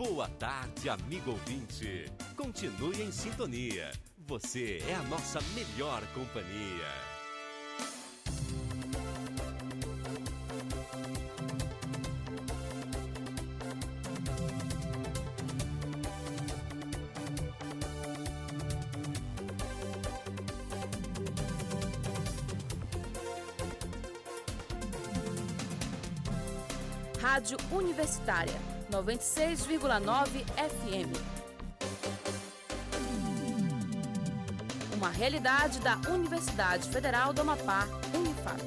Boa tarde, amigo ouvinte. Continue em sintonia. Você é a nossa melhor companhia. Rádio Universitária, 96,9 FM. Uma realidade da Universidade Federal do Amapá, Unifap.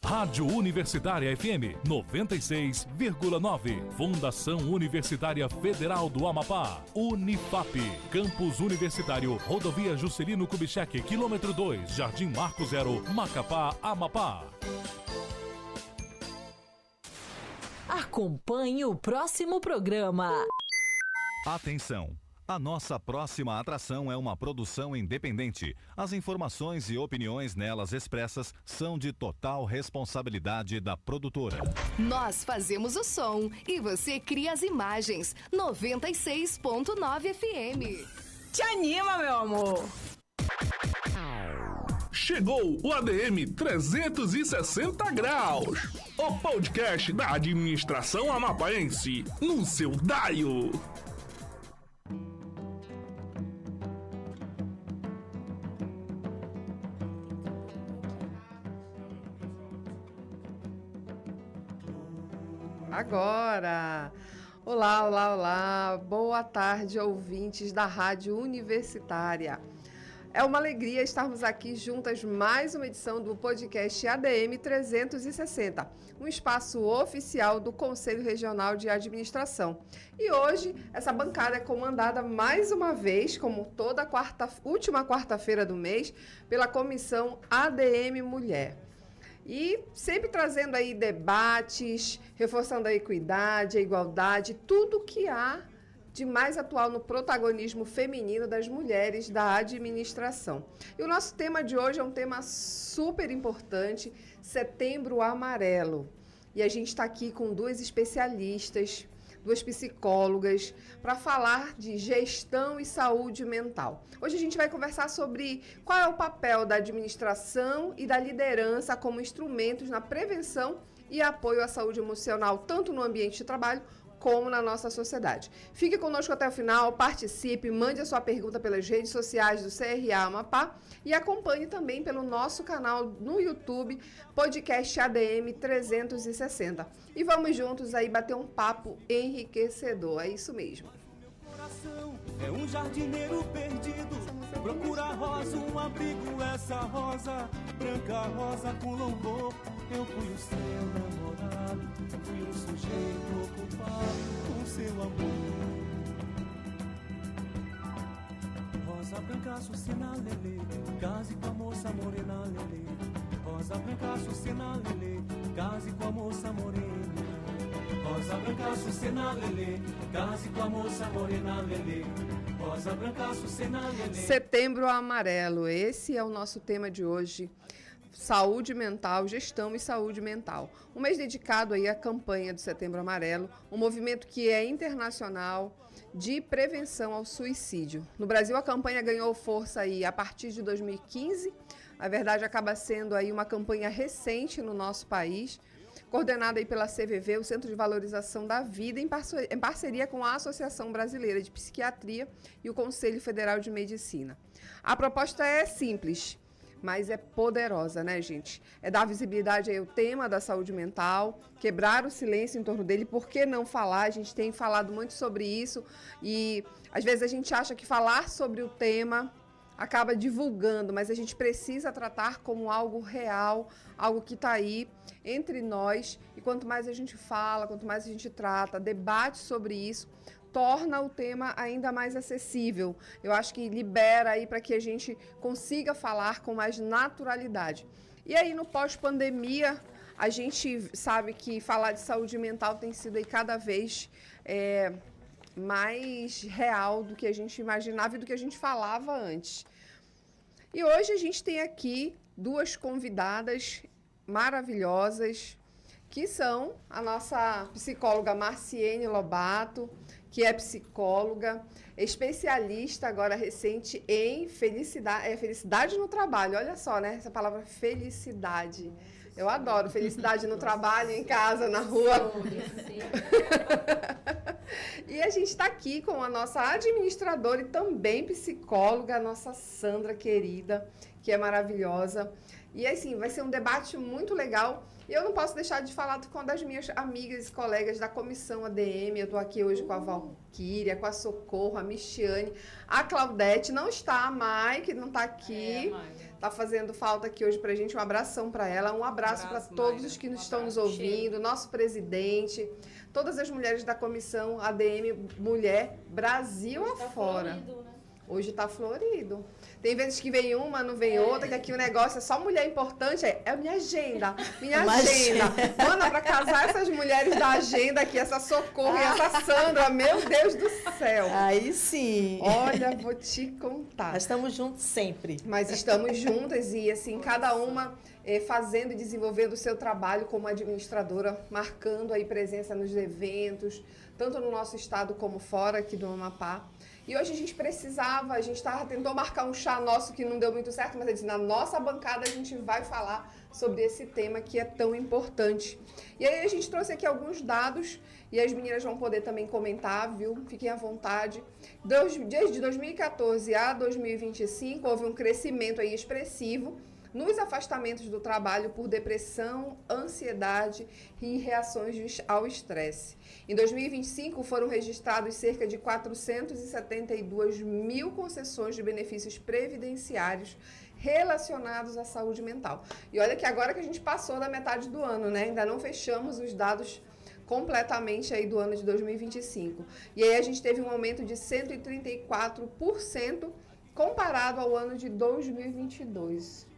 Rádio Universitária FM 96,9. Fundação Universitária Federal do Amapá, Unifap. Campus Universitário, Rodovia Juscelino Kubitschek, quilômetro 2, Jardim Marco Zero, Macapá, Amapá. Acompanhe o próximo programa. Atenção! A nossa próxima atração é uma produção independente. As informações e opiniões nelas expressas são de total responsabilidade da produtora. Nós fazemos o som e você cria as imagens. 96.9 FM. Te anima, meu amor! Chegou o ADM 360 Graus, o podcast da administração amapaense, no seu Daio. Agora! Olá, olá, olá! Boa tarde, ouvintes da Rádio Universitária. É uma alegria estarmos aqui juntas mais uma edição do podcast ADM 360, um espaço oficial do Conselho Regional de Administração. E hoje, essa bancada é comandada mais uma vez, como toda última quarta-feira do mês, pela Comissão ADM Mulher. E sempre trazendo aí debates, reforçando a equidade, a igualdade, tudo que há de mais atual no protagonismo feminino das mulheres da administração. E o nosso tema de hoje é um tema super importante, Setembro Amarelo. E a gente está aqui com duas especialistas, duas psicólogas, para falar de gestão e saúde mental. Hoje a gente vai conversar sobre qual é o papel da administração e da liderança como instrumentos na prevenção e apoio à saúde emocional, tanto no ambiente de trabalho como na nossa sociedade. Fique conosco até o final, participe, mande a sua pergunta pelas redes sociais do CRA Amapá e acompanhe também pelo nosso canal no YouTube, Podcast ADM 360. E vamos juntos aí bater um papo enriquecedor, é isso mesmo. Meu coração é um jardineiro perdido, procura rosa, um abrigo, essa rosa, branca rosa com louvor. Eu fui o seu namorado, fui um sujeito ocupado com seu amor. Rosa branca, açucena, lelê, case com a moça morena, lelê. Rosa branca, açucena, lelê, case com a moça morena. Rosa branca, açucena, lelê, case com a moça morena, lelê. Rosa branca, açucena, lelê. Setembro Amarelo, esse é o nosso tema de hoje. Saúde mental, gestão e saúde mental. Um mês dedicado aí à campanha do Setembro Amarelo, um movimento que é internacional de prevenção ao suicídio. No Brasil, a campanha ganhou força aí a partir de 2015. Na verdade, acaba sendo aí uma campanha recente no nosso país, coordenada aí pela CVV, o Centro de Valorização da Vida, em parceria com a Associação Brasileira de Psiquiatria e o Conselho Federal de Medicina. A proposta é simples, mas é poderosa, né, gente? É dar visibilidade aí ao tema da saúde mental, quebrar o silêncio em torno dele, por que não falar? A gente tem falado muito sobre isso e às vezes a gente acha que falar sobre o tema acaba divulgando, mas a gente precisa tratar como algo real, algo que está aí entre nós, e quanto mais a gente fala, quanto mais a gente trata, debate sobre isso, torna o tema ainda mais acessível. Eu acho que libera aí para que a gente consiga falar com mais naturalidade. E aí no pós-pandemia, a gente sabe que falar de saúde mental tem sido aí cada vez mais real do que a gente imaginava e do que a gente falava antes. E hoje a gente tem aqui duas convidadas maravilhosas, que são a nossa psicóloga Marciene Lobato, que é psicóloga, especialista agora recente em felicidade no trabalho. Olha só, né? Essa palavra felicidade. Eu adoro felicidade no trabalho, em casa, na rua. E a gente está aqui com a nossa administradora e também psicóloga, a nossa Sandra querida, que é maravilhosa. E assim, vai ser um debate muito legal. E eu não posso deixar de falar com uma das minhas amigas e colegas da comissão ADM. Eu estou aqui hoje com a Valquíria, com a Socorro, a Michiane, a Claudete. Não está a Mai, que não está aqui. Está fazendo falta aqui hoje para a gente. Um abração para ela. Um abraço para todos os que estão nos ouvindo. Nosso presidente, todas as mulheres da comissão ADM Mulher Brasil afora. Florido, né? Hoje está florido. Tem vezes que vem uma, não vem outra, que aqui o negócio é só mulher importante. É a minha agenda, agenda. Manda para casar essas mulheres da agenda aqui, essa Socorro e essa Sandra. Meu Deus do céu. Aí sim. Olha, vou te contar. Nós estamos juntos sempre. Mas estamos juntas e, assim, cada uma fazendo e desenvolvendo o seu trabalho como administradora, marcando aí presença nos eventos, tanto no nosso estado como fora aqui do Amapá. E hoje a gente tentou marcar um chá nosso que não deu muito certo, mas eu disse, na nossa bancada a gente vai falar sobre esse tema que é tão importante. E aí a gente trouxe aqui alguns dados e as meninas vão poder também comentar, viu? Fiquem à vontade. Desde 2014 a 2025 houve um crescimento aí expressivo nos afastamentos do trabalho por depressão, ansiedade e reações ao estresse. Em 2025, foram registrados cerca de 472 mil concessões de benefícios previdenciários relacionados à saúde mental. E olha que agora que a gente passou da metade do ano, né? Ainda não fechamos os dados completamente aí do ano de 2025. E aí a gente teve um aumento de 134% comparado ao ano de 2022.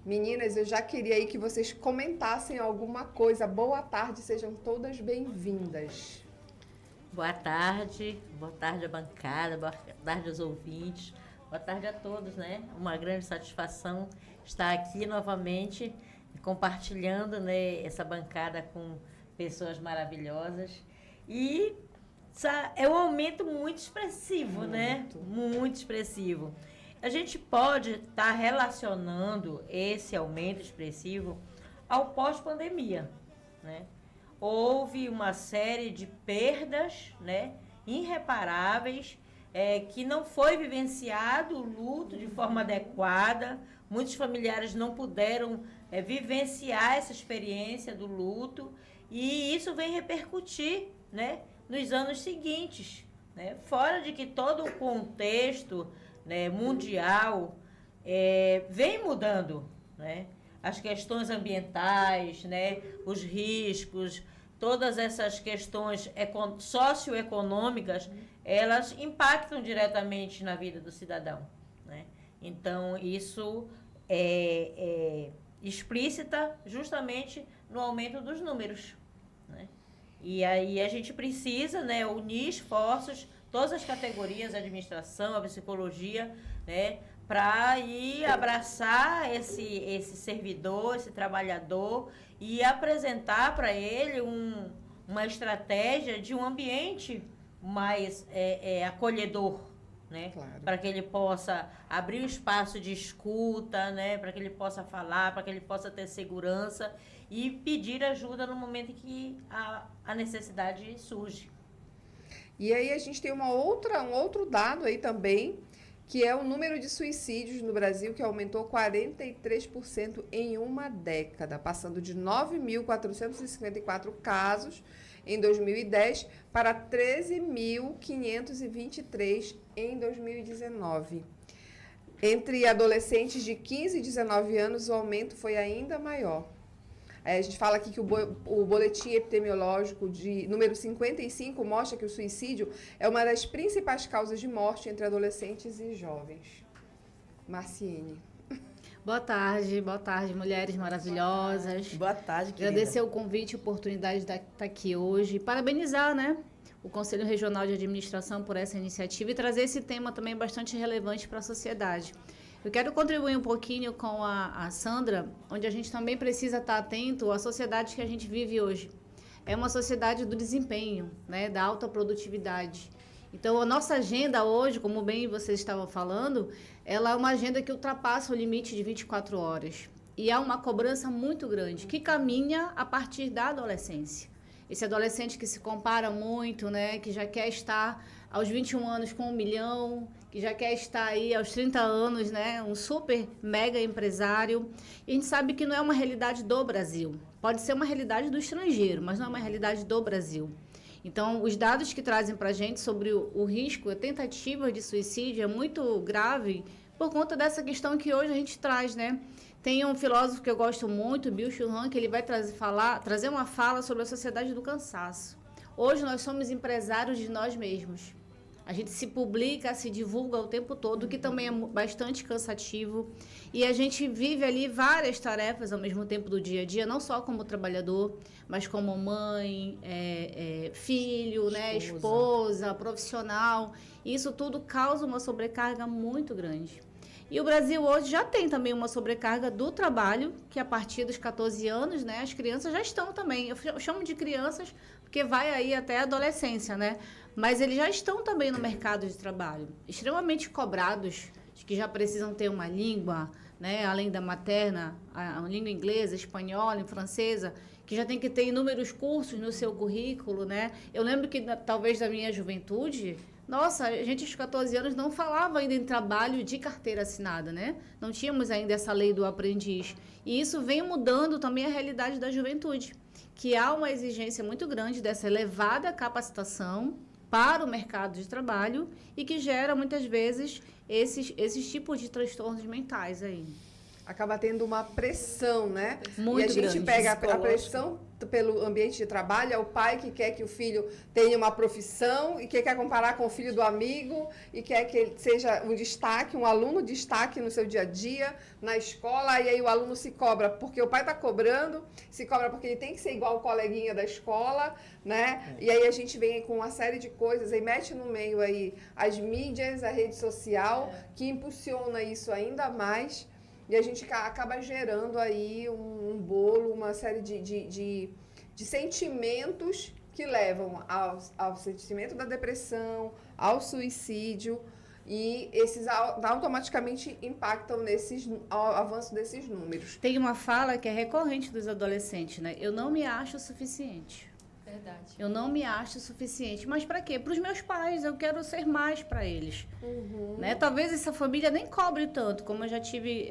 Meninas, eu já queria aí que vocês comentassem alguma coisa. Boa tarde, sejam todas bem-vindas. Boa tarde à bancada, boa tarde aos ouvintes, boa tarde a todos, né? Uma grande satisfação estar aqui novamente, compartilhando, né, essa bancada com pessoas maravilhosas. E é um aumento muito expressivo, né? Muito expressivo. A gente pode estar relacionando esse aumento expressivo ao pós-pandemia, né? Houve uma série de perdas, né, irreparáveis, que não foi vivenciado o luto de forma adequada. Muitos familiares não puderam vivenciar essa experiência do luto e isso vem repercutir, né, nos anos seguintes, né? Fora de que todo o contexto, né, mundial vem mudando, né? As questões ambientais, né, os riscos, todas essas questões socioeconômicas, elas impactam diretamente na vida do cidadão, né? Então, isso é explícita justamente no aumento dos números, né? E aí a gente precisa, né, unir esforços, todas as categorias, a administração, a psicologia, né, para ir abraçar esse servidor, esse trabalhador e apresentar para ele uma estratégia de um ambiente mais acolhedor, né? Claro. Para que ele possa abrir um espaço de escuta, né? Para que ele possa falar, para que ele possa ter segurança e pedir ajuda no momento em que a necessidade surge. E aí a gente tem um outro dado aí também, que é o número de suicídios no Brasil, que aumentou 43% em uma década, passando de 9.454 casos em 2010 para 13.523 em 2019. Entre adolescentes de 15 e 19 anos, o aumento foi ainda maior. A gente fala aqui que o boletim epidemiológico de número 55 mostra que o suicídio é uma das principais causas de morte entre adolescentes e jovens. Marciene. Boa tarde, mulheres maravilhosas. Boa tarde, querida. Agradecer o convite e a oportunidade de estar aqui hoje. Parabenizar, né, o Conselho Regional de Administração por essa iniciativa e trazer esse tema também bastante relevante para a sociedade. Eu quero contribuir um pouquinho com a Sandra, onde a gente também precisa estar atento à sociedade que a gente vive hoje. É uma sociedade do desempenho, né, da alta produtividade. Então, a nossa agenda hoje, como bem vocês estavam falando, ela é uma agenda que ultrapassa o limite de 24 horas. E há uma cobrança muito grande, que caminha a partir da adolescência. Esse adolescente que se compara muito, né, que já quer estar aos 21 anos com 1 milhão, que já quer estar aí aos 30 anos, né, um super mega empresário. E a gente sabe que não é uma realidade do Brasil. Pode ser uma realidade do estrangeiro, mas não é uma realidade do Brasil. Então, os dados que trazem para a gente sobre o risco, a tentativa de suicídio é muito grave por conta dessa questão que hoje a gente traz, né? Tem um filósofo que eu gosto muito, Byung-Chul Han, que ele vai trazer uma fala sobre a sociedade do cansaço. Hoje nós somos empresários de nós mesmos. A gente se publica, se divulga o tempo todo, que também é bastante cansativo. E a gente vive ali várias tarefas ao mesmo tempo do dia a dia, não só como trabalhador, mas como mãe, filho, né, esposa, profissional. E isso tudo causa uma sobrecarga muito grande. E o Brasil hoje já tem também uma sobrecarga do trabalho, que a partir dos 14 anos, né, as crianças já estão também. Eu chamo de crianças porque vai aí até a adolescência, né? Mas eles já estão também no mercado de trabalho, extremamente cobrados, que já precisam ter uma língua, né, além da materna, a língua inglesa, espanhola, francesa, que já tem que ter inúmeros cursos no seu currículo, né? Eu lembro que, talvez da minha juventude, nossa, a gente aos 14 anos não falava ainda em trabalho de carteira assinada, né? Não tínhamos ainda essa lei do aprendiz. E isso vem mudando também a realidade da juventude, que há uma exigência muito grande dessa elevada capacitação para o mercado de trabalho e que gera, muitas vezes, esses tipos de transtornos mentais aí. Acaba tendo uma pressão, né? Muito e a gente grande, pega a pressão pelo ambiente de trabalho, é o pai que quer que o filho tenha uma profissão e que quer comparar com o filho do amigo e quer que ele seja um destaque, um aluno destaque no seu dia a dia, na escola, e aí o aluno se cobra porque o pai está cobrando, se cobra porque ele tem que ser igual o coleguinha da escola, né? E aí a gente vem com uma série de coisas e mete no meio aí as mídias, a rede social, que impulsiona isso ainda mais. E a gente acaba gerando aí um bolo, uma série de sentimentos que levam ao sentimento da depressão, ao suicídio, e esses automaticamente impactam ao avanço desses números. Tem uma fala que é recorrente dos adolescentes, né? Eu não me acho suficiente. Verdade. Eu não me acho suficiente. Mas para quê? Para os meus pais, eu quero ser mais para eles. Né? Talvez essa família nem cobre tanto, como eu já tive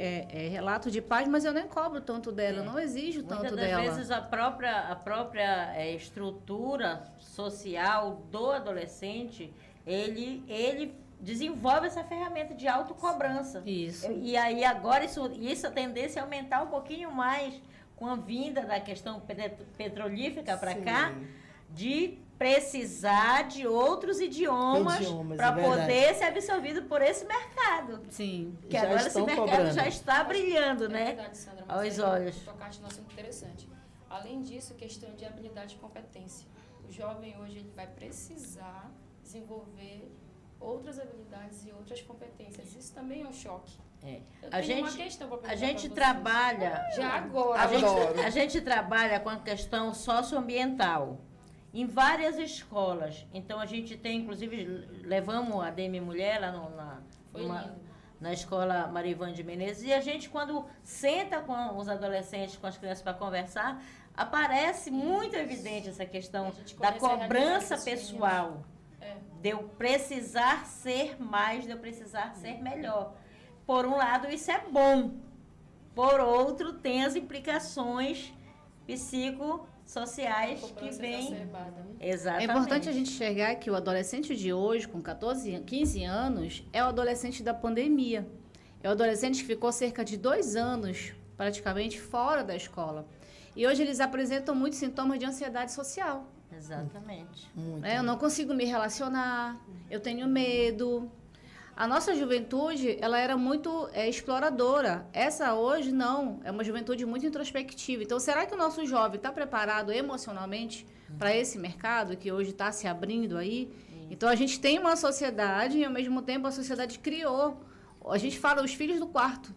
relato de pais, mas eu nem cobro tanto dela, eu não exijo tanto dela. Muitas vezes a própria estrutura social do adolescente, ele desenvolve essa ferramenta de autocobrança. Isso. E aí agora isso a tendência é aumentar um pouquinho mais com a vinda da questão petrolífera para cá, de precisar de outros idiomas para poder ser absorvido por esse mercado. Sim. Que agora esse mercado já está brilhando, né? É verdade, Sandra, aos olhos. Tocaste num assunto interessante. Além disso, questão de habilidade e competência. O jovem hoje ele vai precisar desenvolver outras habilidades e outras competências. Isso também é um choque. A gente trabalha já agora. A gente trabalha com a questão socioambiental em várias escolas. Então a gente tem, inclusive, levamos a DM Mulher lá na escola Marivan de Menezes, e a gente, quando senta com os adolescentes, com as crianças para conversar, aparece muito evidente essa questão da cobrança pessoal, de eu precisar ser mais, de eu precisar ser melhor. Por um lado, isso é bom. Por outro, tem as implicações psicossociais que vêm. Exatamente. É importante a gente enxergar que o adolescente de hoje, com 15 anos, é o adolescente da pandemia. É o adolescente que ficou cerca de 2 anos, praticamente, fora da escola. E hoje eles apresentam muitos sintomas de ansiedade social. Exatamente. Eu não consigo me relacionar, eu tenho medo. A nossa juventude, ela era muito exploradora. Essa hoje não, é uma juventude muito introspectiva. Então, será que o nosso jovem está preparado emocionalmente para esse mercado que hoje está se abrindo aí? Então, a gente tem uma sociedade e, ao mesmo tempo, a sociedade criou A gente fala os filhos do quarto.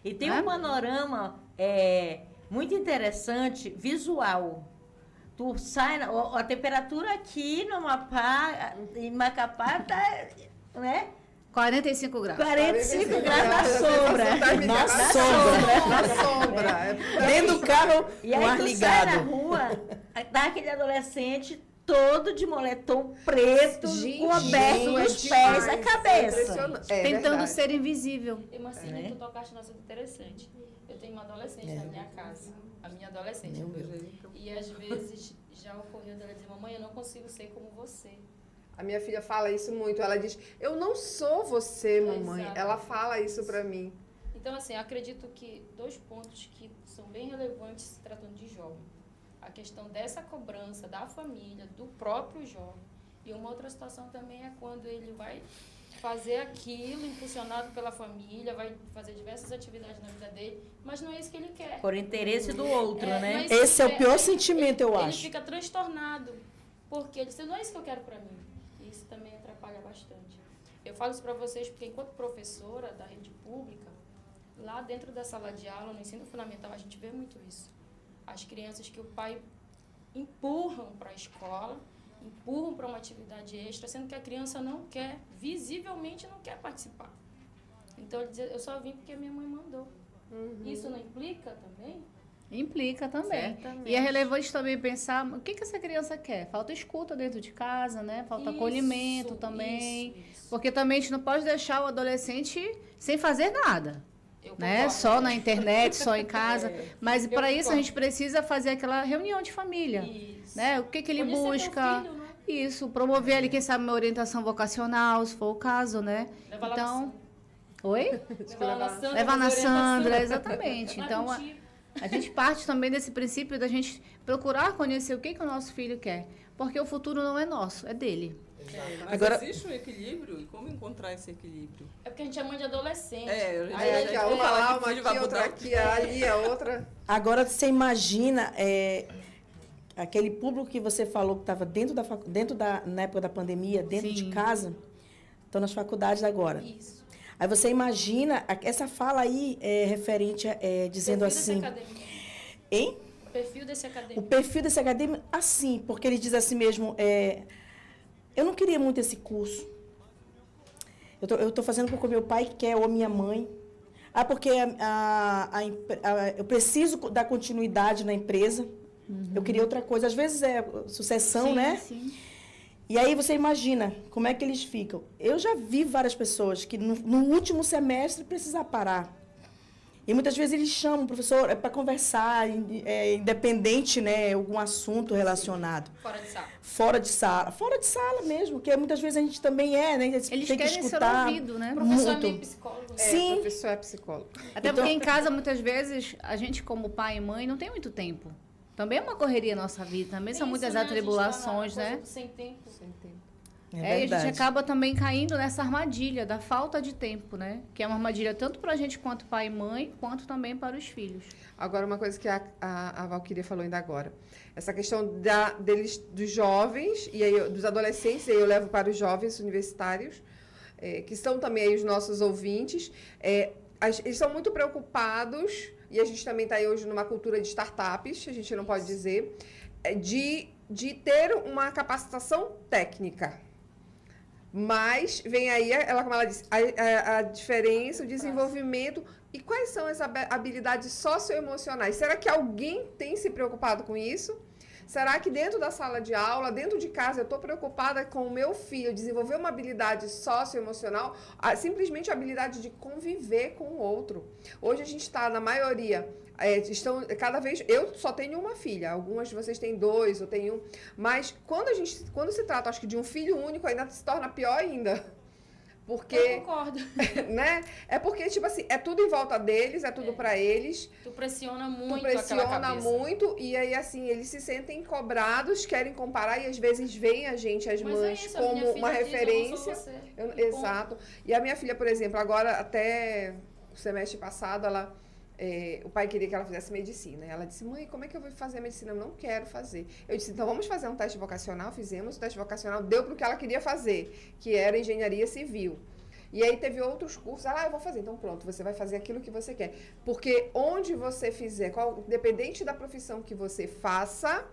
E tem um panorama muito interessante, visual. Tu sai, a temperatura aqui no Amapá, em Macapá, tá, né? 45 graus. 45 graus na sombra. Na sombra. Dentro do carro, e aí o ar tu ligado. sai na rua, tá aquele adolescente todo de moletom preto, coberto dos pés à cabeça. Tentando ser invisível. E Marcinha, tu tocaste um assunto interessante. Eu tenho uma adolescente na minha casa, a minha adolescente. E às vezes já ocorreu dela dizer, mamãe, eu não consigo ser como você. A minha filha fala isso muito. Ela diz, eu não sou você, mamãe. Exato. Ela fala isso pra mim. Então, assim, eu acredito que 2 pontos que são bem relevantes se tratando de jovem. A questão dessa cobrança da família, do próprio jovem. E uma outra situação também é quando ele vai fazer aquilo impulsionado pela família, vai fazer diversas atividades na vida dele, mas não é isso que ele quer. Por interesse do outro, né? Esse é o pior sentimento, eu acho. Ele fica transtornado, porque ele diz, não é isso que eu quero pra mim. E isso também atrapalha bastante. Eu falo isso pra vocês porque, enquanto professora da rede pública, lá dentro da sala de aula, no ensino fundamental, a gente vê muito isso. As crianças que o pai empurram para a escola, empurram para uma atividade extra, sendo que a criança não quer, visivelmente não quer participar. Então, ele diz, eu só vim porque a minha mãe mandou. Isso não implica também? Implica também. Certamente. E é relevante também pensar o que essa criança quer. Falta escuta dentro de casa, né? Falta acolhimento também. Isso. Porque também a gente não pode deixar o adolescente sem fazer nada. Né? concordo. Só na internet, só em casa. Mas para isso a concordo. gente precisa fazer aquela reunião de família. Isso. Né? O que ele Conhecer busca. teu filho, né? Isso, promover ali, quem sabe, uma orientação vocacional, se for o caso, né? Levar lá Então. na Oi? Levar na Sandra, Levar na fazer Sandra, orientação. exatamente. Lá Então, contigo. a gente parte também desse princípio da gente procurar conhecer o que o nosso filho quer. Porque o futuro não é nosso, é dele. Mas Agora- existe um equilíbrio? E como encontrar esse equilíbrio? É porque a gente é mãe de adolescente. Aí aqui, uma lá, uma aqui, outra aqui, ali, a outra. Agora, você imagina aquele público que você falou que estava na época da pandemia, dentro de casa, estão nas faculdades agora. Isso. Aí você imagina, essa fala aí referente, dizendo assim... Hein? O perfil desse acadêmico. O perfil desse acadêmico, assim, porque ele diz assim mesmo, eu não queria muito esse curso. Eu estou fazendo porque o meu pai quer, ou a minha mãe. Porque eu preciso dar continuidade na empresa. Eu queria outra coisa. Às vezes é sucessão, né? Sim. E aí você imagina como é que eles ficam. Eu já vi várias pessoas que no último semestre precisam parar. E muitas vezes eles chamam o professor para conversar, independente, né, algum assunto relacionado. Fora de sala. Fora de sala. Fora de sala mesmo, porque muitas vezes a gente também né? Eles tem querem que escutar. ser ouvido, né? O professor muito. é meio psicólogo. Né? Sim. O professor é psicólogo. Até porque em casa, muitas vezes, a gente como pai e mãe não tem muito tempo. Também é uma correria a nossa vida, também são muitas atribulações, né? Sem tempo. Sem tempo. E a gente acaba também caindo nessa armadilha da falta de tempo, né? Que é uma armadilha tanto para a gente quanto pai e mãe, quanto também para os filhos. Agora, uma coisa que a Valquíria falou ainda agora. Essa questão dos jovens, e aí dos adolescentes, e aí eu levo para os jovens universitários, que são também aí os nossos ouvintes. Eles são muito preocupados, e a gente também está aí hoje numa cultura de startups, a gente não pode dizer, de ter uma capacitação técnica. Mas vem aí, como ela disse, a diferença, o desenvolvimento. E quais são as habilidades socioemocionais? Será que alguém tem se preocupado com isso? Será que dentro da sala de aula, dentro de casa, eu estou preocupada com o meu filho desenvolver uma habilidade socioemocional, simplesmente a habilidade de conviver com o outro? Hoje a gente está, na maioria, cada vez... Eu só tenho uma filha, algumas de vocês têm 2, eu tenho 1. Mas quando se trata, acho que de um filho único, ainda se torna pior ainda. Porque, eu concordo. Né? É porque, tipo assim, é tudo em volta deles, é tudo pra eles. Tu pressiona muito aquela cabeça. muito, e aí, assim, eles se sentem cobrados, querem comparar, e às vezes veem a gente, as mães, como uma referência. Exato. E a minha filha, por exemplo, agora, até o semestre passado, o pai queria que ela fizesse medicina. Ela disse, mãe, como é que eu vou fazer medicina? Eu não quero fazer. Eu disse, então vamos fazer um teste vocacional. Fizemos o teste vocacional, deu para o que ela queria fazer, que era engenharia civil. E aí teve outros cursos, eu vou fazer. Então pronto, você vai fazer aquilo que você quer. Porque onde você fizer, independente da profissão que você faça,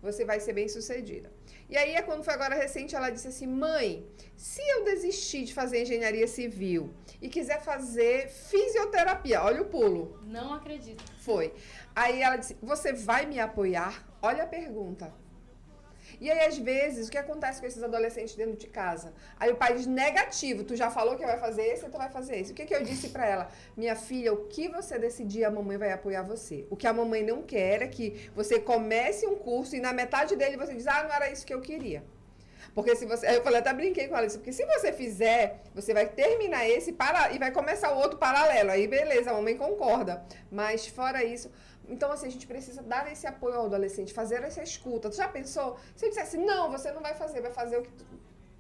você vai ser bem sucedida. E aí, quando foi agora recente, ela disse assim, mãe, se eu desistir de fazer engenharia civil e quiser fazer fisioterapia, olha o pulo. Não acredito. Foi. Aí ela disse, você vai me apoiar? Olha a pergunta. E aí, às vezes, o que acontece com esses adolescentes dentro de casa? Aí o pai diz, negativo, tu já falou que vai fazer esse, tu vai fazer esse. O que eu disse pra ela? Minha filha, o que você decidir, a mamãe vai apoiar você. O que a mamãe não quer é que você comece um curso e na metade dele você diz, não era isso que eu queria. Porque se você... Eu falei, até brinquei com ela, porque se você fizer, você vai terminar esse e vai começar o outro paralelo. Aí, beleza, a mamãe concorda. Mas, fora isso... Então, assim, a gente precisa dar esse apoio ao adolescente, fazer essa escuta. Tu já pensou? Se eu dissesse, não, você não vai fazer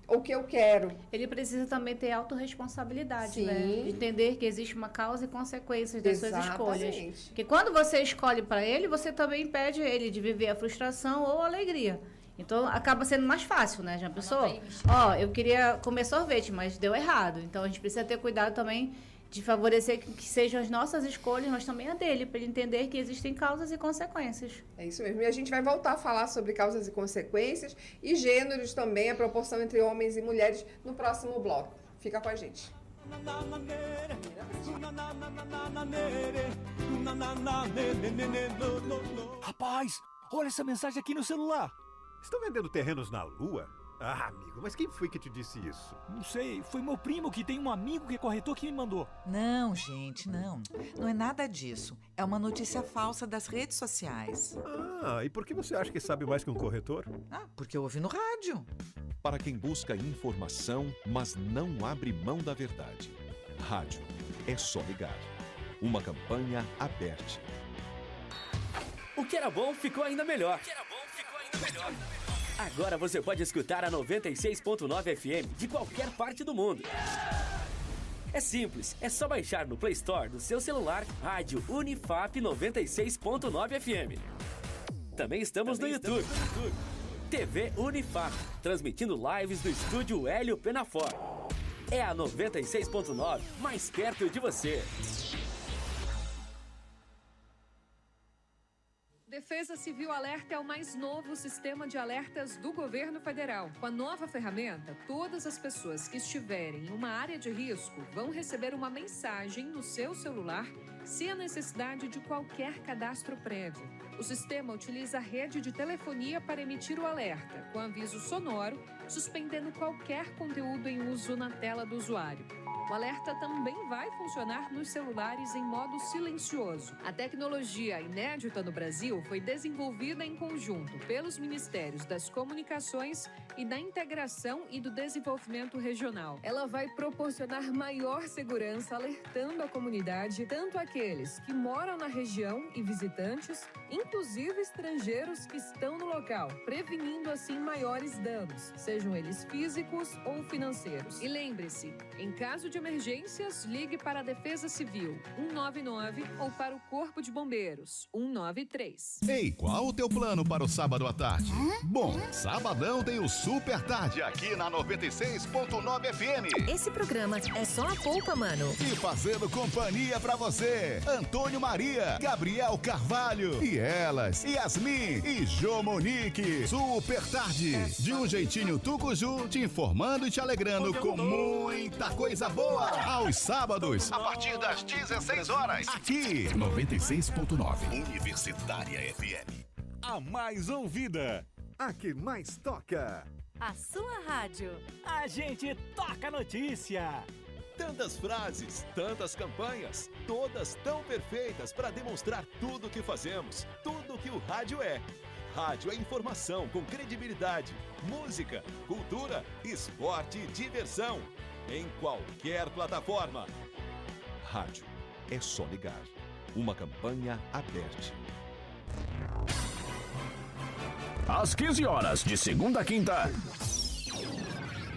o que eu quero. Ele precisa também ter autorresponsabilidade, Sim. né? De entender que existe uma causa e consequências das suas escolhas. Exatamente. Porque quando você escolhe para ele, você também impede ele de viver a frustração ou a alegria. Então, acaba sendo mais fácil, né? Já pensou? Eu queria comer sorvete, mas deu errado. Então, a gente precisa ter cuidado também de favorecer que sejam as nossas escolhas, mas também a dele, para ele entender que existem causas e consequências. É isso mesmo. E a gente vai voltar a falar sobre causas e consequências e gêneros também, a proporção entre homens e mulheres no próximo bloco. Fica com a gente. Rapaz, olha essa mensagem aqui no celular. Estão vendendo terrenos na Lua? Ah, amigo, mas quem foi que te disse isso? Não sei, foi meu primo que tem um amigo que é corretor que me mandou. Não, gente, não. Não é nada disso. É uma notícia falsa das redes sociais. Ah, e por que você acha que sabe mais que um corretor? Porque eu ouvi no rádio. Para quem busca informação, mas não abre mão da verdade. Rádio, é só ligar. Uma campanha aberta. O que era bom ficou ainda melhor. Agora você pode escutar a 96.9 FM de qualquer parte do mundo. É simples, é só baixar no Play Store do seu celular Rádio Unifap 96.9 FM. Também estamos no YouTube. TV Unifap, transmitindo lives do estúdio Hélio Penafor. É a 96.9, mais perto de você. Defesa Civil Alerta é o mais novo sistema de alertas do governo federal. Com a nova ferramenta, todas as pessoas que estiverem em uma área de risco vão receber uma mensagem no seu celular sem a necessidade de qualquer cadastro prévio. O sistema utiliza a rede de telefonia para emitir o alerta, com aviso sonoro, suspendendo qualquer conteúdo em uso na tela do usuário. O alerta também vai funcionar nos celulares em modo silencioso. A tecnologia inédita no Brasil foi desenvolvida em conjunto pelos Ministérios das Comunicações e da Integração e do Desenvolvimento Regional. Ela vai proporcionar maior segurança, alertando a comunidade, tanto aqueles que moram na região e visitantes, inclusive estrangeiros que estão no local, prevenindo assim maiores danos, sejam eles físicos ou financeiros. E lembre-se, em caso de emergências, ligue para a Defesa Civil 199 ou para o Corpo de Bombeiros 193. Ei, qual o teu plano para o sábado à tarde? Bom, sabadão tem o Super Tarde aqui na 96.9 FM. Esse programa é só a polpa, mano. E fazendo companhia pra você, Antônio Maria, Gabriel Carvalho e elas, Yasmin e Jô Monique. Super Tarde, de um jeitinho tucuju, te informando e te alegrando com muita coisa boa. Aos sábados, a partir das 16 horas, aqui 96.9 Universitária FM. A mais ouvida, a que mais toca. A sua rádio. A gente toca a notícia. Tantas frases, tantas campanhas, todas tão perfeitas para demonstrar tudo o que fazemos, tudo o que o rádio é. Rádio é informação com credibilidade, música, cultura, esporte e diversão. Em qualquer plataforma. Rádio, é só ligar. Uma campanha aberta. Às 15 horas, de segunda a quinta,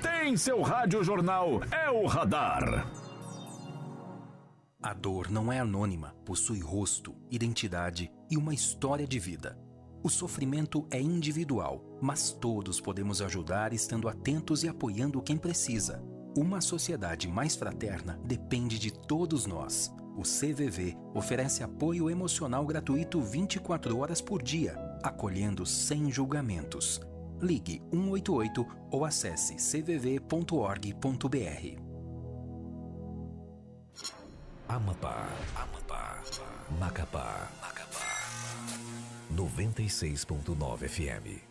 tem seu Rádio Jornal É o Radar. A dor não é anônima, possui rosto, identidade e uma história de vida. O sofrimento é individual, mas todos podemos ajudar estando atentos e apoiando quem precisa. Uma sociedade mais fraterna depende de todos nós. O CVV oferece apoio emocional gratuito 24 horas por dia, acolhendo sem julgamentos. Ligue 188 ou acesse cvv.org.br. Amapá, Macapá, 96.9 FM.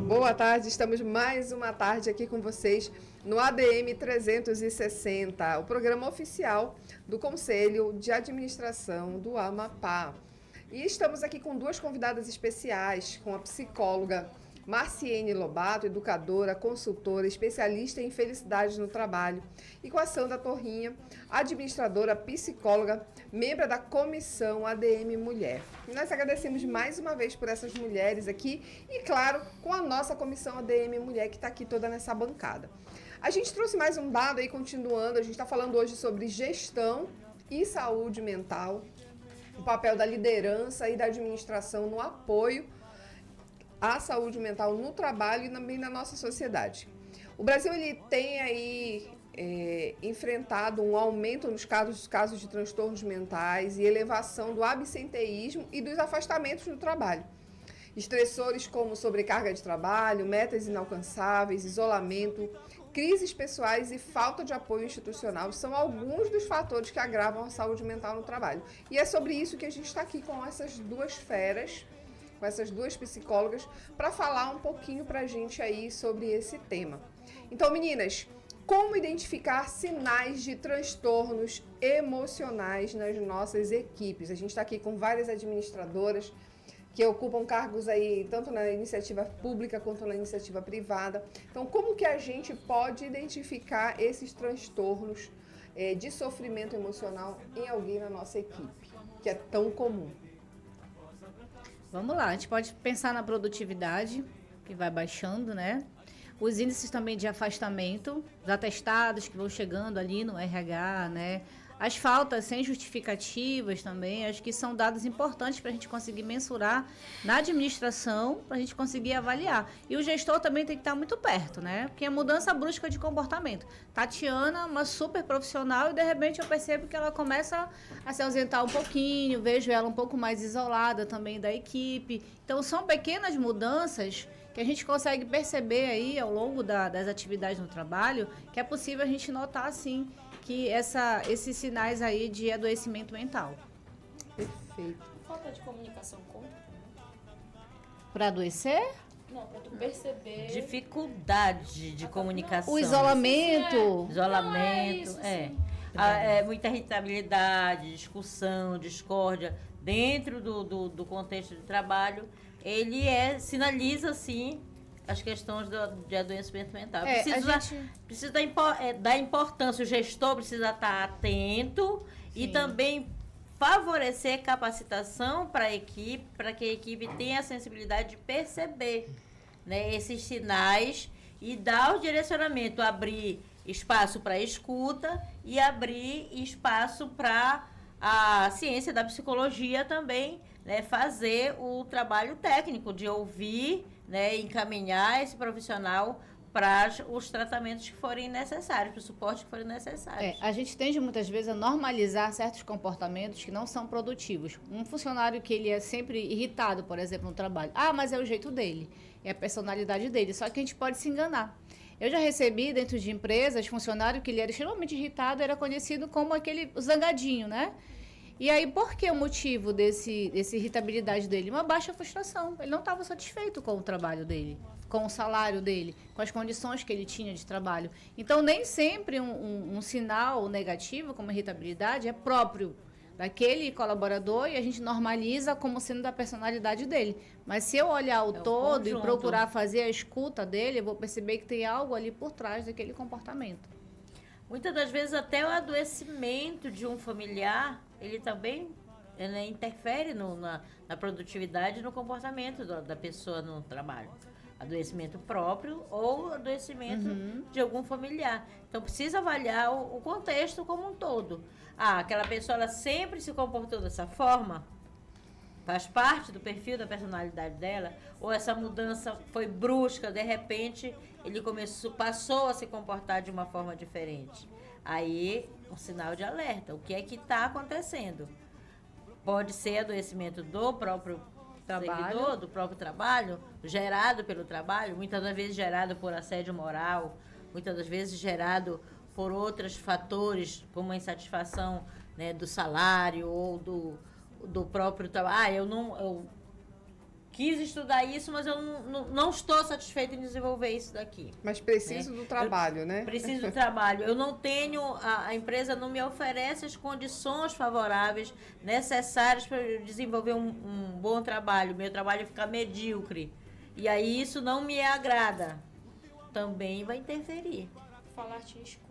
Boa tarde, estamos mais uma tarde aqui com vocês no ADM 360, o programa oficial do Conselho de Administração do Amapá. E estamos aqui com duas convidadas especiais, com a psicóloga Marciene Lobato, educadora, consultora, especialista em felicidade no trabalho, e com a Sandra Torrinha, administradora, psicóloga, membro da Comissão ADM Mulher. E nós agradecemos mais uma vez por essas mulheres aqui e, claro, com a nossa Comissão ADM Mulher, que está aqui toda nessa bancada. A gente trouxe mais um dado aí, continuando, a gente está falando hoje sobre gestão e saúde mental, o papel da liderança e da administração no apoio à saúde mental no trabalho e também na nossa sociedade. O Brasil ele tem aí enfrentado um aumento nos casos de transtornos mentais e elevação do absenteísmo e dos afastamentos do trabalho. Estressores como sobrecarga de trabalho, metas inalcançáveis, isolamento, crises pessoais e falta de apoio institucional são alguns dos fatores que agravam a saúde mental no trabalho. E é sobre isso que a gente está aqui com essas duas feras, com essas duas psicólogas, para falar um pouquinho para a gente aí sobre esse tema. Então, meninas, como identificar sinais de transtornos emocionais nas nossas equipes? A gente está aqui com várias administradoras que ocupam cargos aí tanto na iniciativa pública quanto na iniciativa privada. Então, como que a gente pode identificar esses transtornos de sofrimento emocional em alguém na nossa equipe, que é tão comum? Vamos lá, a gente pode pensar na produtividade, que vai baixando, né? Os índices também de afastamento, os atestados que vão chegando ali no RH, né? As faltas sem justificativas também, acho que são dados importantes para a gente conseguir mensurar na administração, para a gente conseguir avaliar. E o gestor também tem que estar muito perto, né? Porque é mudança brusca de comportamento. Tatiana, uma super profissional, e de repente eu percebo que ela começa a se ausentar um pouquinho, vejo ela um pouco mais isolada também da equipe. Então, são pequenas mudanças que a gente consegue perceber aí ao longo das atividades no trabalho, que é possível a gente notar, assim, que esses sinais aí de adoecimento mental. Perfeito. Falta de comunicação conta também? Para adoecer? Não, para tu perceber. Dificuldade de comunicação. O isolamento. Isolamento, muita irritabilidade, discussão, discórdia. Dentro do contexto de trabalho, ele sinaliza, sim, as questões de adoecimento mental. Precisa dar importância, o gestor precisa estar atento. Sim. E também favorecer capacitação para a equipe, para que a equipe tenha a sensibilidade de perceber, né, esses sinais e dar o direcionamento, abrir espaço para escuta e abrir espaço para a ciência da psicologia também, né, fazer o trabalho técnico de ouvir, né, encaminhar esse profissional para os tratamentos que forem necessários, para o suporte que forem necessários. A gente tende muitas vezes a normalizar certos comportamentos que não são produtivos. Um funcionário que ele é sempre irritado, por exemplo, no trabalho. Mas é o jeito dele, é a personalidade dele. Só que a gente pode se enganar. Eu já recebi dentro de empresas funcionário que ele era extremamente irritado, era conhecido como aquele zangadinho, né? E aí, por que o motivo dessa irritabilidade dele? Uma baixa frustração. Ele não estava satisfeito com o trabalho dele, com o salário dele, com as condições que ele tinha de trabalho. Então, nem sempre um sinal negativo, como irritabilidade, é próprio daquele colaborador e a gente normaliza como sendo da personalidade dele. Mas se eu olhar o todo e procurar fazer a escuta dele, eu vou perceber que tem algo ali por trás daquele comportamento. Muitas das vezes até o adoecimento de um familiar, ele também interfere na produtividade e no comportamento da pessoa no trabalho. Adoecimento próprio ou adoecimento de algum familiar. Então, precisa avaliar o contexto como um todo. Aquela pessoa ela sempre se comportou dessa forma, faz parte do perfil da personalidade dela, ou essa mudança foi brusca, de repente ele passou a se comportar de uma forma diferente. Aí, um sinal de alerta. O que é que está acontecendo? Pode ser adoecimento do próprio seguidor, do próprio trabalho, gerado pelo trabalho, muitas das vezes gerado por assédio moral, muitas das vezes gerado por outros fatores, como a insatisfação, né, do salário ou do próprio trabalho. Eu quis estudar isso, mas eu não estou satisfeito em desenvolver isso daqui. Mas preciso do trabalho, né? Preciso do trabalho. Eu não tenho, a empresa não me oferece as condições favoráveis necessárias para eu desenvolver um bom trabalho. Meu trabalho fica medíocre. E aí isso não me agrada. Também vai interferir. Falar-te em escuta.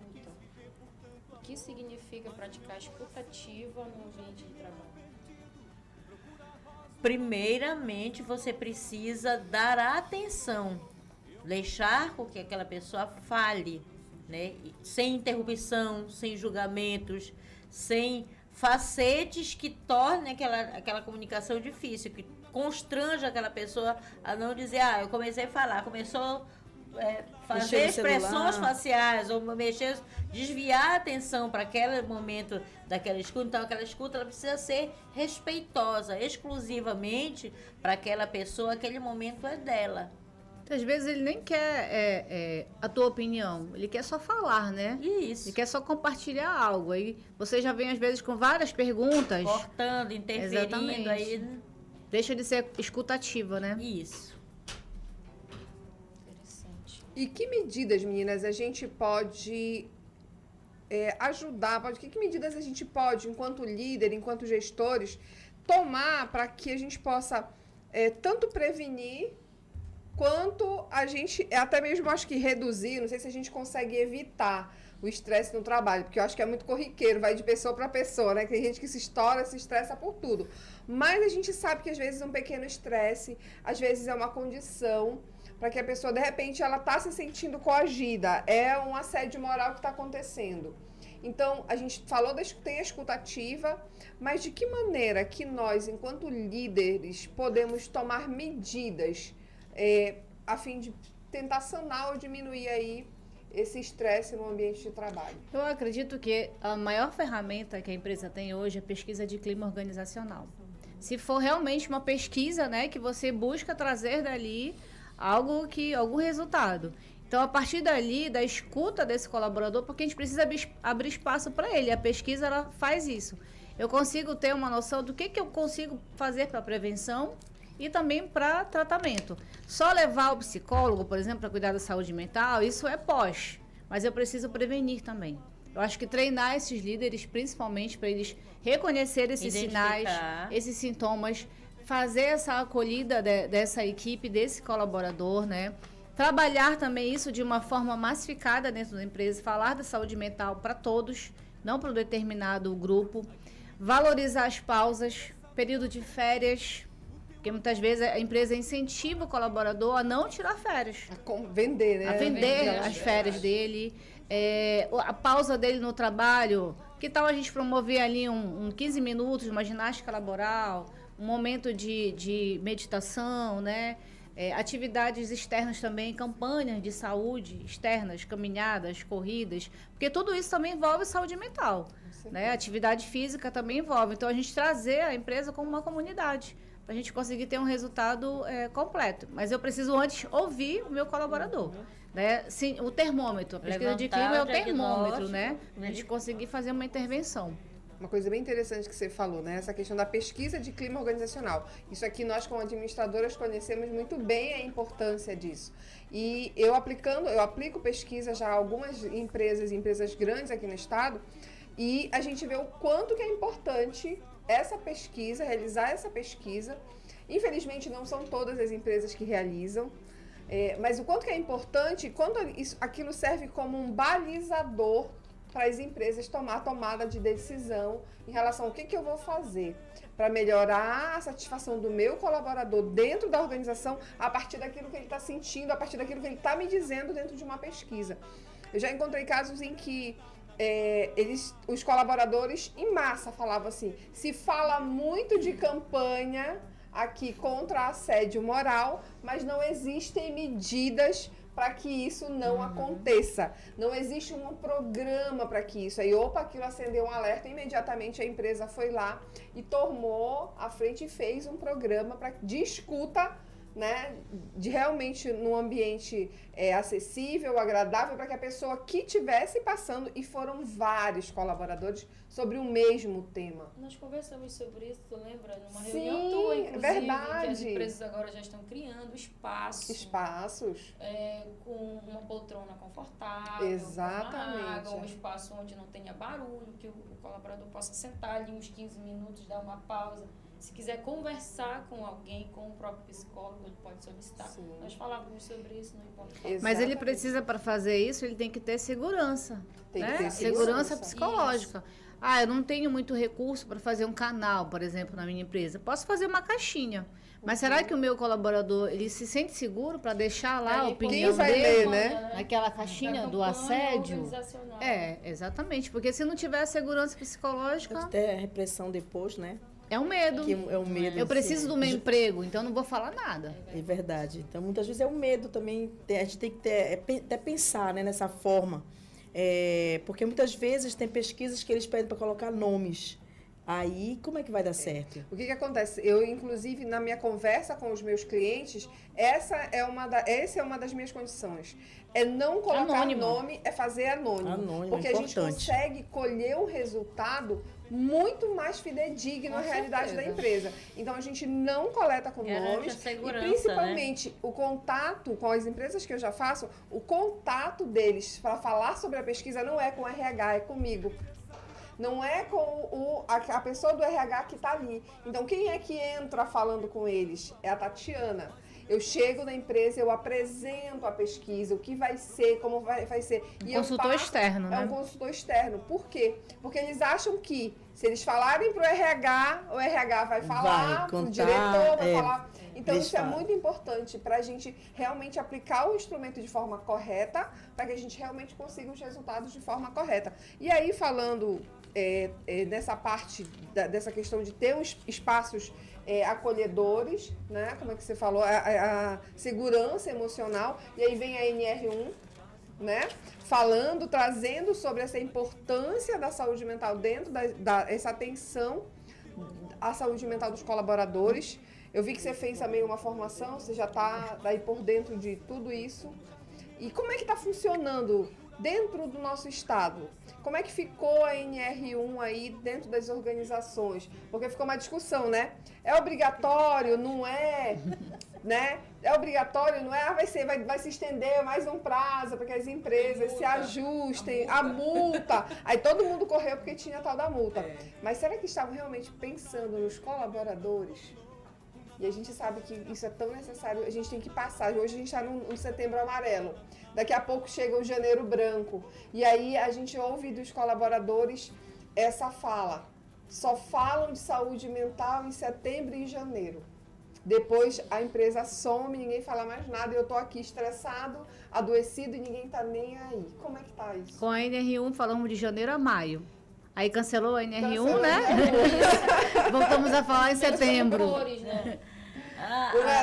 O que significa praticar escuta ativa no ambiente de trabalho? Primeiramente, você precisa dar atenção, deixar com que aquela pessoa fale, né? Sem interrupção, sem julgamentos, sem facetes que tornem aquela comunicação difícil, que constranja aquela pessoa a não dizer, eu comecei a falar, começou fazer expressões faciais ou desviar a atenção para aquele momento daquela escuta. Então, aquela escuta ela precisa ser respeitosa, exclusivamente para aquela pessoa, aquele momento é dela. Às vezes ele nem quer a tua opinião, ele quer só falar, né? Isso. Ele quer só compartilhar algo. Aí você já vem, às vezes, com várias perguntas. Cortando, interferindo. Exatamente. Aí deixa de ser escutativa, né? Isso. E que medidas, meninas, a gente pode ajudar? Que medidas a gente pode, enquanto líder, enquanto gestores, tomar para que a gente possa tanto prevenir quanto a gente, até mesmo acho que reduzir, não sei se a gente consegue evitar o estresse no trabalho, porque eu acho que é muito corriqueiro, vai de pessoa para pessoa, né? Tem gente que se estressa por tudo. Mas a gente sabe que às vezes um pequeno estresse, às vezes é uma condição para que a pessoa, de repente, ela está se sentindo coagida. É um assédio moral que está acontecendo. Então, a gente falou tem a escuta ativa, mas de que maneira que nós, enquanto líderes, podemos tomar medidas a fim de tentar sanar ou diminuir aí esse estresse no ambiente de trabalho? Eu acredito que a maior ferramenta que a empresa tem hoje é a pesquisa de clima organizacional. Se for realmente uma pesquisa, né, que você busca trazer dali algum resultado. Então, a partir dali, da escuta desse colaborador, porque a gente precisa abrir espaço para ele. A pesquisa, ela faz isso. Eu consigo ter uma noção do que eu consigo fazer para prevenção e também para tratamento. Só levar o psicólogo, por exemplo, para cuidar da saúde mental, isso é pós. Mas eu preciso prevenir também. Eu acho que treinar esses líderes, principalmente para eles reconhecerem esses sinais, esses sintomas, fazer essa acolhida dessa equipe, desse colaborador, né? Trabalhar também isso de uma forma massificada dentro da empresa, falar da saúde mental para todos, não para um determinado grupo. Valorizar as pausas, período de férias, porque muitas vezes a empresa incentiva o colaborador a não tirar férias. A vender, né? A vender as férias dele, a pausa dele no trabalho. Que tal a gente promover ali um 15 minutos, uma ginástica laboral, um momento de meditação, né? Atividades externas também, campanhas de saúde externas, caminhadas, corridas, porque tudo isso também envolve saúde mental, né? Atividade física também envolve. Então, a gente trazer a empresa como uma comunidade, para a gente conseguir ter um resultado completo. Mas eu preciso antes ouvir o meu colaborador, né? Sim, o termômetro, a pesquisa de clima é o termômetro, né? A gente conseguir fazer uma intervenção. Uma coisa bem interessante que você falou, né? Essa questão da pesquisa de clima organizacional. Isso aqui nós, como administradoras, conhecemos muito bem a importância disso. E eu aplico pesquisa já a algumas empresas grandes aqui no estado, e a gente vê o quanto que é importante essa pesquisa, realizar essa pesquisa. Infelizmente, não são todas as empresas que realizam, mas o quanto que é importante, quando aquilo serve como um balizador para as empresas tomar tomada de decisão em relação ao que eu vou fazer. para melhorar a satisfação do meu colaborador dentro da organização a partir daquilo que ele está sentindo, a partir daquilo que ele está me dizendo dentro de uma pesquisa. Eu já encontrei casos em que os colaboradores em massa falavam assim, se fala muito de campanha aqui contra assédio moral, mas não existem medidas para que isso não aconteça. Não existe um programa para que isso. Aí, aquilo acendeu um alerta, imediatamente a empresa foi lá e tomou a frente e fez um programa de escuta, né, de realmente num ambiente acessível, agradável, para que a pessoa que estivesse passando, e foram vários colaboradores, sobre o mesmo tema. Nós conversamos sobre isso, tu lembra? Numa Sim, reunião tua, inclusive, verdade. que as empresas agora já estão criando espaços. Com uma poltrona confortável, exatamente, uma água, um espaço onde não tenha barulho, que o colaborador possa sentar ali uns 15 minutos, dar uma pausa. Se quiser conversar com alguém, com o próprio psicólogo, ele pode solicitar. Sim. Nós falávamos sobre isso no Encontro. Mas ele precisa, para fazer isso, ele tem que ter segurança. Tem né? que ter segurança psicológica. Isso. Eu não tenho muito recurso para fazer um canal, por exemplo, na minha empresa. Posso fazer uma caixinha. Mas será que o meu colaborador, ele se sente seguro para deixar lá a opinião dele, né? Naquela caixinha do assédio? Exatamente. Porque se não tiver segurança psicológica... Pode ter repressão depois, né? É um medo. É um medo. Eu preciso do meu emprego, então não vou falar nada. É verdade. Então, muitas vezes é um medo também. A gente tem que até pensar, né, nessa forma. Porque muitas vezes tem pesquisas que eles pedem para colocar nomes. Aí, como é que vai dar certo? O que acontece? Eu, inclusive, na minha conversa com os meus clientes, essa é uma das minhas condições. É não colocar nome, é fazer anônimo. Porque a gente consegue colher um resultado muito mais fidedigno à realidade da empresa. Então, a gente não coleta com nomes. E, principalmente, o contato com as empresas que eu já faço, o contato deles para falar sobre a pesquisa não é com o RH, é comigo. Não é com a pessoa do RH que está ali. Então, quem é que entra falando com eles? É a Tatiana. Eu chego na empresa, eu apresento a pesquisa, o que vai ser, como vai ser. Um consultor externo, né? É um consultor externo. Por quê? Porque eles acham que, se eles falarem para o RH vai falar, o diretor vai falar. Então, isso é muito importante para a gente realmente aplicar o instrumento de forma correta, para que a gente realmente consiga os resultados de forma correta. E aí, falando nessa parte dessa questão de ter espaços acolhedores, né? Como é que você falou? A segurança emocional. E aí vem a NR1, né? Trazendo sobre essa importância da saúde mental dentro essa atenção à saúde mental dos colaboradores. Eu vi que você fez também uma formação, você já está aí por dentro de tudo isso. E como é que está funcionando dentro do nosso estado? Como é que ficou a NR1 aí dentro das organizações? Porque ficou uma discussão, né? É obrigatório, não é? Né? É obrigatório, não é? Vai se estender mais um prazo para que as empresas se ajustem. A multa. Aí todo mundo correu porque tinha a tal da multa. Mas será que estavam realmente pensando nos colaboradores? E a gente sabe que isso é tão necessário, a gente tem que passar. Hoje a gente está no setembro amarelo. Daqui a pouco chega o janeiro branco. E aí a gente ouve dos colaboradores essa fala. Só falam de saúde mental em setembro e janeiro. Depois a empresa some, ninguém fala mais nada. E eu estou aqui estressado, adoecido e ninguém está nem aí. Como é que tá isso? Com a NR1 falamos de janeiro a maio. Aí cancelou a NR1, né? Voltamos a falar em setembro. Cores, né?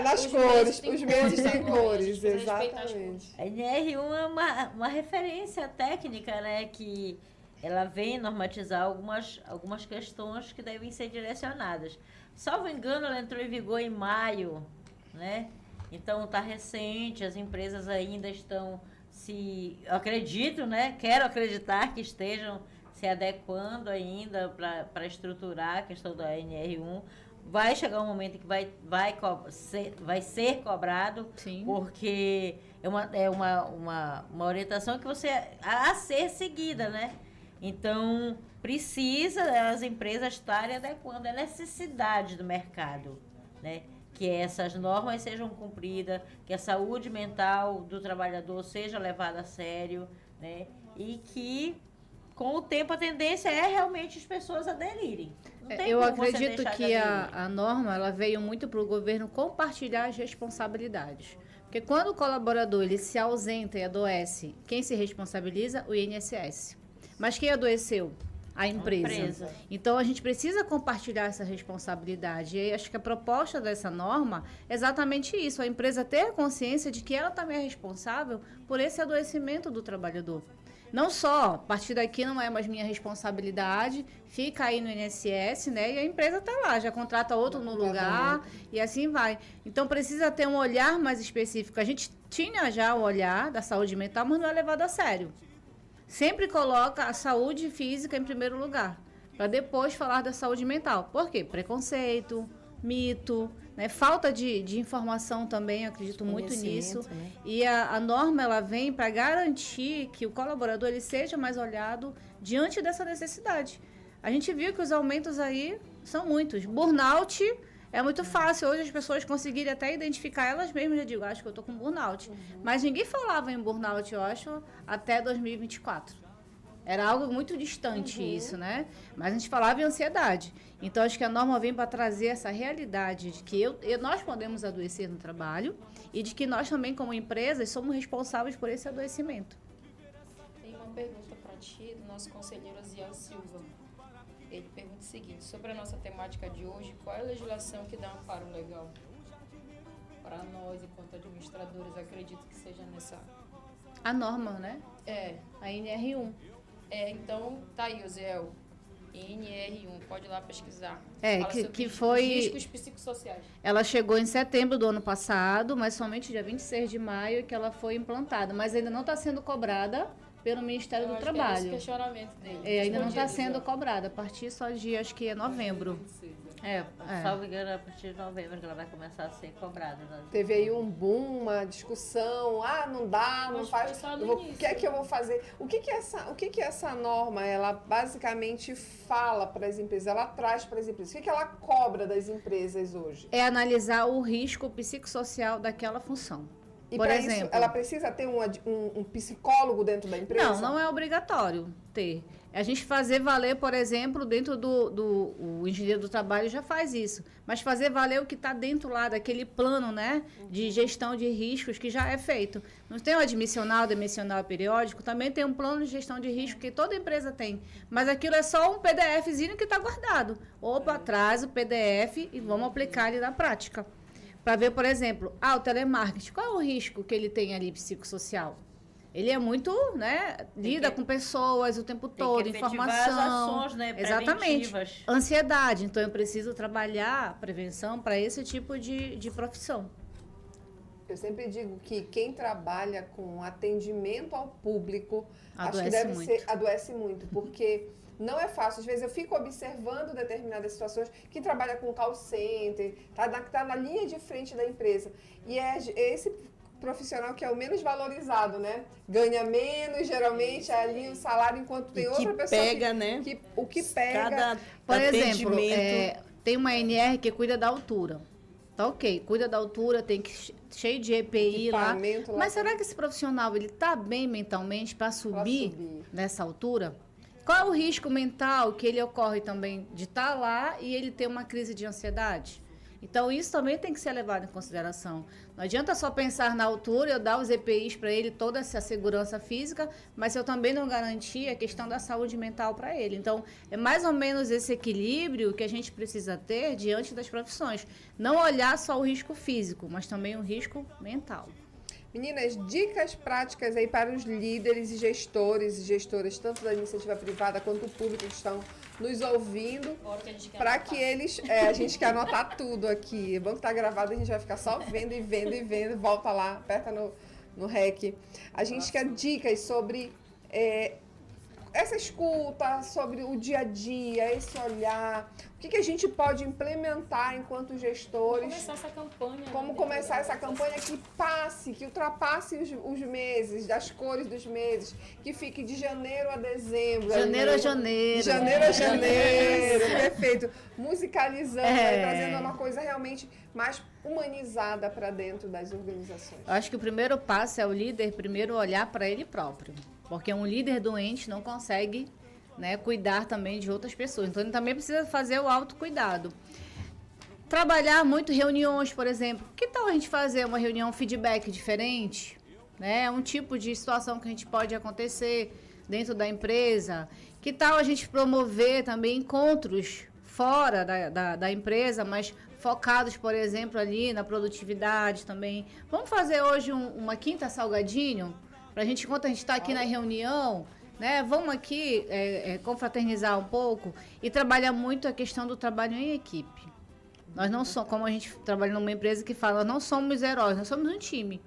Nas cores, os meses têm cores, exatamente. A NR1 é uma referência técnica, né? Que ela vem normatizar algumas questões que devem ser direcionadas. Salvo engano, ela entrou em vigor em maio, né? Então está recente, as empresas ainda estão acredito, né? Quero acreditar que estejam se adequando ainda para estruturar a questão da NR1. Vai chegar um momento que vai ser cobrado. Sim. Porque é uma orientação que a ser seguida, né? Então, precisa as empresas estarem adequando a necessidade do mercado, né? Que essas normas sejam cumpridas, que a saúde mental do trabalhador seja levada a sério, né? E que com o tempo a tendência é realmente as pessoas aderirem. Não tem Eu como você acredito deixar de que aderir. a norma ela veio muito para o governo compartilhar as responsabilidades. Porque quando o colaborador ele se ausenta e adoece, quem se responsabiliza? O INSS. Mas quem adoeceu? A empresa. Então, a gente precisa compartilhar essa responsabilidade. E aí, acho que a proposta dessa norma é exatamente isso. A empresa ter consciência de que ela também é responsável por esse adoecimento do trabalhador. Não só, a partir daqui não é mais minha responsabilidade, fica aí no INSS, né? E a empresa está lá, já contrata outro no lugar e assim vai. Então, precisa ter um olhar mais específico. A gente tinha já o olhar da saúde mental, mas não é levado a sério. Sempre coloca a saúde física em primeiro lugar, para depois falar da saúde mental. Por quê? Preconceito, mito, né? Falta de informação também, eu acredito muito nisso. Né? E a norma ela vem para garantir que o colaborador ele seja mais olhado diante dessa necessidade. A gente viu que os aumentos aí são muitos. Burnout é muito fácil hoje as pessoas conseguirem até identificar elas mesmas. Eu digo, acho que eu estou com burnout. Mas ninguém falava em burnout, eu acho, até 2024. Era algo muito distante isso, né? Mas a gente falava em ansiedade. Então, acho que a norma vem para trazer essa realidade de que nós podemos adoecer no trabalho e de que nós também, como empresas, somos responsáveis por esse adoecimento. Tem uma pergunta para ti do nosso conselheiro Aziel Silva. Ele pergunta o seguinte: sobre a nossa temática de hoje, qual é a legislação que dá amparo legal? Para nós, enquanto administradores, acredito que seja nessa... A norma, né? É. A NR1. Então, tá aí, Oziel. NR1, pode ir lá pesquisar. Fala que foi... riscos psicossociais. Ela chegou em setembro do ano passado, mas somente dia 26 de maio que ela foi implantada. Mas ainda não está sendo cobrada pelo Ministério do Trabalho. Esse questionamento dele. Ainda não está sendo cobrada, a partir só de, acho que é novembro. Salvo engano, a partir de novembro que ela vai começar a ser cobrada. Teve aí um boom, uma discussão, não dá, não faz, o que é que eu vou fazer? O que que essa norma, ela basicamente fala para as empresas, ela traz para as empresas? O que ela cobra das empresas hoje? É analisar o risco psicossocial daquela função. E por para exemplo, isso, ela precisa ter um psicólogo dentro da empresa? Não é obrigatório ter. A gente fazer valer, por exemplo, dentro o engenheiro do trabalho já faz isso, mas fazer valer o que está dentro lá daquele plano, né, de gestão de riscos que já é feito. Não tem o admissional, demissional e periódico, também tem um plano de gestão de risco que toda empresa tem, mas aquilo é só um PDFzinho que está guardado. Opa, traz o PDF e vamos aplicar ele na prática. Para ver, por exemplo, o telemarketing, qual é o risco que ele tem ali psicossocial? Ele é muito, né, lida com pessoas o tempo todo, informação. As ações, né, exatamente. preventivas. Ansiedade, então eu preciso trabalhar a prevenção para esse tipo de profissão. Eu sempre digo que quem trabalha com atendimento ao público, adoece muito, porque não é fácil. Às vezes eu fico observando determinadas situações, que trabalha com call center, tá na linha de frente da empresa. E é esse profissional que é o menos valorizado, né? Ganha menos, geralmente, ali o salário, enquanto tem outra pessoa que o que pega... Por exemplo, tem uma NR que cuida da altura. Tá ok, cuida da altura, tem que cheio de EPI lá. Mas será que esse profissional ele tá bem mentalmente para subir nessa altura? Qual é o risco mental que ele ocorre também de estar lá e ele ter uma crise de ansiedade? Então, isso também tem que ser levado em consideração. Não adianta só pensar na altura, eu dar os EPIs para ele, toda essa segurança física, mas se eu também não garantir a questão da saúde mental para ele. Então, é mais ou menos esse equilíbrio que a gente precisa ter diante das profissões. Não olhar só o risco físico, mas também o risco mental. Meninas, dicas práticas aí para os líderes e gestores e gestoras, tanto da iniciativa privada quanto do público que estão nos ouvindo, para que eles... a gente quer anotar tudo aqui. É bom que tá gravado, a gente vai ficar só vendo e vendo, volta lá, aperta no REC. A gente quer dicas sobre essa escuta, sobre o dia a dia, esse olhar, o que a gente pode implementar enquanto gestores. Como começar essa campanha. Como começar essa campanha que ultrapasse os meses, das cores dos meses, que fique de janeiro a dezembro. Janeiro a janeiro. De janeiro a janeiro, perfeito. Musicalizando, trazendo uma coisa realmente mais humanizada para dentro das organizações. Eu acho que o primeiro passo é o líder primeiro olhar para ele próprio. Porque um líder doente não consegue né, cuidar também de outras pessoas. Então, ele também precisa fazer o autocuidado. Trabalhar muito reuniões, por exemplo. Que tal a gente fazer uma reunião feedback diferente? Né? Um tipo de situação que a gente pode acontecer dentro da empresa. Que tal a gente promover também encontros fora da empresa, mas focados, por exemplo, ali na produtividade também. Vamos fazer hoje uma quinta salgadinho, para a gente, enquanto a gente está aqui na reunião, né? Vamos aqui confraternizar um pouco e trabalhar muito a questão do trabalho em equipe. Nós não somos, como a gente trabalha numa empresa que fala, nós não somos heróis, nós somos um time.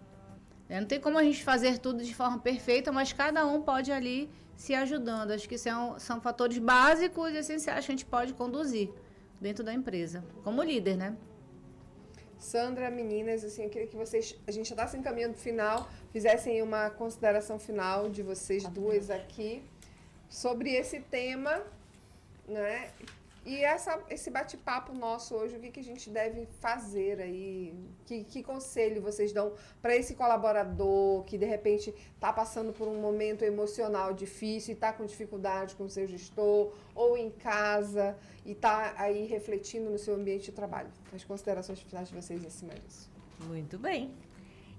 Não tem como a gente fazer tudo de forma perfeita, mas cada um pode ali se ajudando. Acho que são fatores básicos e essenciais que a gente pode conduzir dentro da empresa, como líder, né? Sandra, meninas, assim, eu queria que vocês, a gente já está se encaminhando para o final, fizessem uma consideração final de vocês duas aqui sobre esse tema, né? E esse bate-papo nosso hoje, o que a gente deve fazer aí? Que conselho vocês dão para esse colaborador que, de repente, está passando por um momento emocional difícil e está com dificuldade com o seu gestor, ou em casa, e está aí refletindo no seu ambiente de trabalho? As considerações finais de vocês acima disso. Muito bem.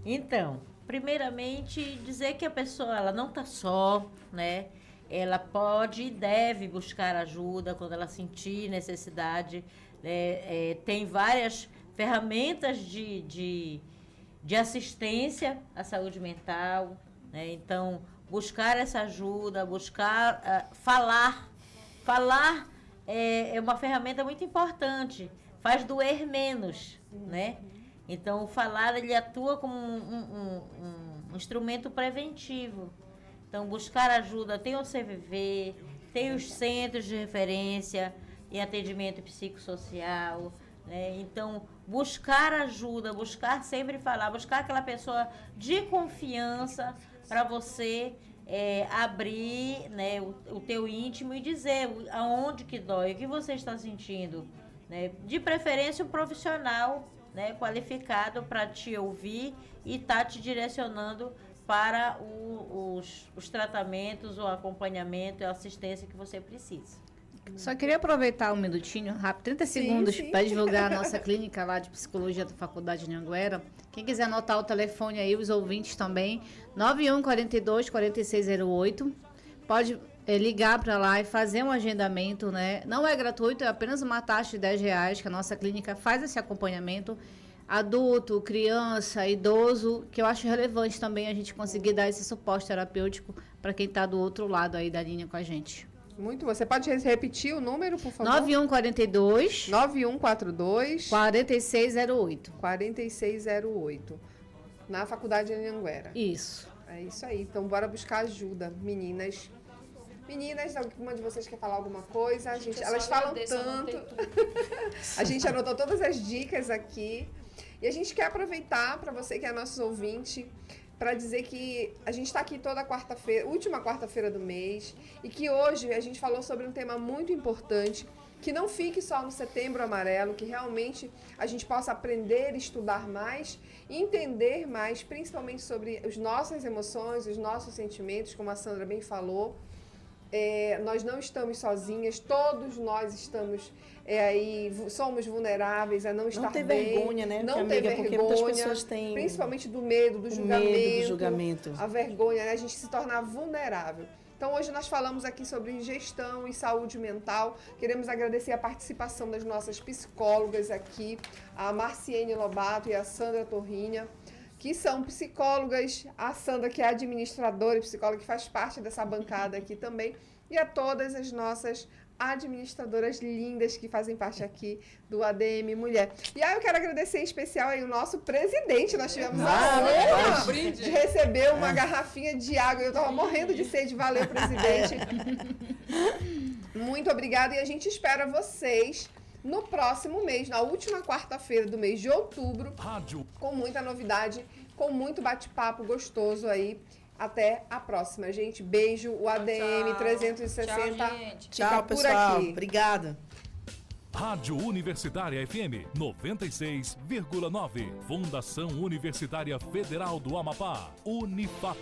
Então, primeiramente, dizer que a pessoa ela não está só, né? Ela pode e deve buscar ajuda quando ela sentir necessidade. Tem várias ferramentas de assistência à saúde mental, né? Então, buscar essa ajuda, buscar falar. Falar é uma ferramenta muito importante, faz doer menos, né? Então, o falar, ele atua como um instrumento preventivo. Então, buscar ajuda, tem o CVV, tem os centros de referência em atendimento psicossocial, né? Então, buscar ajuda, buscar sempre falar, buscar aquela pessoa de confiança para você abrir, né, o teu íntimo e dizer aonde que dói, o que você está sentindo, né? De preferência, um profissional, né, qualificado para te ouvir e estar te direcionando para os tratamentos, o acompanhamento e a assistência que você precisa. Só queria aproveitar um minutinho, rápido, 30 segundos, para divulgar a nossa clínica lá de psicologia da Faculdade de Anhanguera. Quem quiser anotar o telefone aí, os ouvintes também, 9142-4608. Pode ligar para lá e fazer um agendamento, né? Não é gratuito, é apenas uma taxa de R$10, que a nossa clínica faz esse acompanhamento. Adulto, criança, idoso, que eu acho relevante também a gente conseguir dar esse suporte terapêutico para quem está do outro lado aí da linha com a gente. Muito bom. Você pode repetir o número, por favor? 9142 4608. 4608. Na Faculdade de Anhanguera. Isso. É isso aí. Então, bora buscar ajuda, meninas. Meninas, alguma de vocês quer falar alguma coisa? Elas falam tanto. A gente anotou todas as dicas aqui. E a gente quer aproveitar, para você que é nosso ouvinte, para dizer que a gente está aqui toda quarta-feira, última quarta-feira do mês, e que hoje a gente falou sobre um tema muito importante, que não fique só no Setembro Amarelo, que realmente a gente possa aprender, estudar mais e entender mais, principalmente sobre as nossas emoções, os nossos sentimentos, como a Sandra bem falou. Nós não estamos sozinhas, todos nós estamos aí, somos vulneráveis a não estar bem. Não ter vergonha, né? Não ter vergonha, porque muitas pessoas têm principalmente do medo, do julgamento. A vergonha, né? A gente se tornar vulnerável. Então, hoje nós falamos aqui sobre gestão e saúde mental. Queremos agradecer a participação das nossas psicólogas aqui, a Marciene Lobato e a Sandra Torrinha, que são psicólogas, a Sandra, que é administradora e psicóloga, que faz parte dessa bancada aqui também, e a todas as nossas administradoras lindas que fazem parte aqui do ADM Mulher. E aí eu quero agradecer em especial aí o nosso presidente. Nós tivemos a honra de receber uma garrafinha de água. Eu estava morrendo de sede. Valeu, presidente. Muito obrigada. E a gente espera vocês no próximo mês, na última quarta-feira do mês de outubro, com muita novidade, com muito bate-papo gostoso aí. Até a próxima, gente. Beijo. O ADM 360. Tchau, gente. Tchau, pessoal. Aqui. Obrigada. Rádio Universitária FM 96,9. Fundação Universitária Federal do Amapá. Unifap.